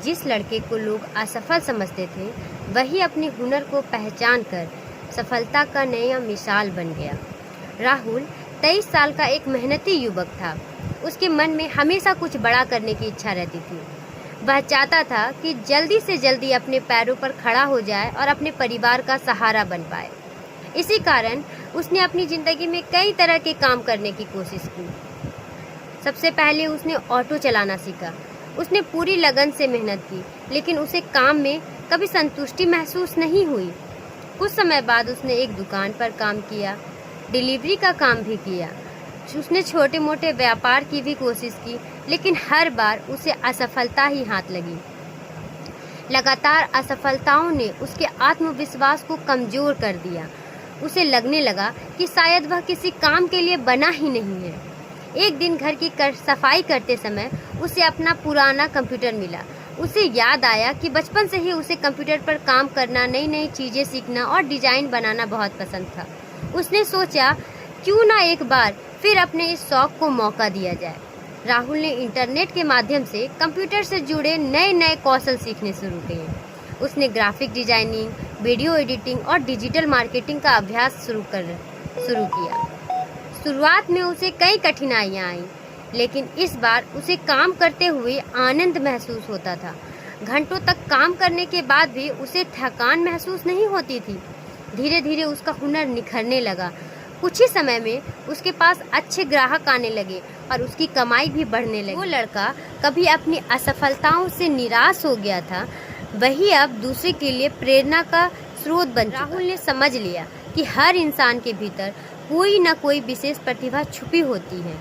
जिस लड़के को लोग असफल समझते थे वही अपने हुनर को पहचान कर सफलता का नया मिसाल बन गया। राहुल 23 साल का एक मेहनती युवक था। उसके मन में हमेशा कुछ बड़ा करने की इच्छा रहती थी। वह चाहता था कि जल्दी से जल्दी अपने पैरों पर खड़ा हो जाए और अपने परिवार का सहारा बन पाए। इसी कारण उसने अपनी ज़िंदगी में कई तरह के काम करने की कोशिश की। सबसे पहले उसने ऑटो चलाना सीखा। उसने पूरी लगन से मेहनत की, लेकिन उसे काम में कभी संतुष्टि महसूस नहीं हुई। कुछ समय बाद उसने एक दुकान पर काम किया, डिलीवरी का काम भी किया। उसने छोटे मोटे व्यापार की भी कोशिश की, लेकिन हर बार उसे असफलता ही हाथ लगी। लगातार असफलताओं ने उसके आत्मविश्वास को कमज़ोर कर दिया। उसे लगने लगा कि शायद वह किसी काम के लिए बना ही नहीं है। एक दिन घर की सफाई करते समय उसे अपना पुराना कंप्यूटर मिला। उसे याद आया कि बचपन से ही उसे कंप्यूटर पर काम करना, नई नई चीज़ें सीखना और डिज़ाइन बनाना बहुत पसंद था। उसने सोचा, क्यों ना एक बार फिर अपने इस शौक़ को मौका दिया जाए। राहुल ने इंटरनेट के माध्यम से कंप्यूटर से जुड़े नए नए कौशल सीखने शुरू किए। उसने ग्राफिक डिजाइनिंग, वीडियो एडिटिंग और डिजिटल मार्केटिंग का अभ्यास शुरू किया। शुरुआत में उसे कई कठिनाइयाँ आईं, लेकिन इस बार उसे काम करते हुए आनंद महसूस होता था। घंटों तक काम करने के बाद भी उसे थकान महसूस नहीं होती थी। धीरे धीरे उसका हुनर निखरने लगा। कुछ ही समय में उसके पास अच्छे ग्राहक आने लगे और उसकी कमाई भी बढ़ने लगी। वो लड़का कभी अपनी असफलताओं से निराश हो गया था, वही अब दूसरे के लिए प्रेरणा का स्रोत बन चुका। राहुल ने समझ लिया कि हर इंसान के भीतर कोई न कोई विशेष प्रतिभा छुपी होती है।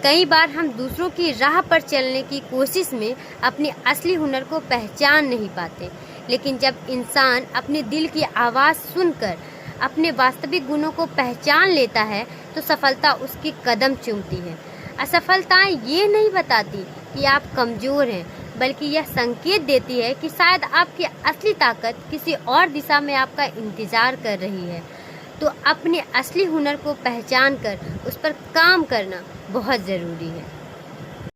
कई बार हम दूसरों की राह पर चलने की कोशिश में अपने असली हुनर को पहचान नहीं पाते, लेकिन जब इंसान अपने दिल की आवाज़ सुनकर अपने वास्तविक गुणों को पहचान लेता है तो सफलता उसके कदम चूमती है। असफलताएं ये नहीं बताती कि आप कमज़ोर हैं, बल्कि यह संकेत देती है कि शायद आपकी असली ताकत किसी और दिशा में आपका इंतज़ार कर रही है। तो अपने असली हुनर को पहचान कर उस पर काम करना बहुत ज़रूरी है।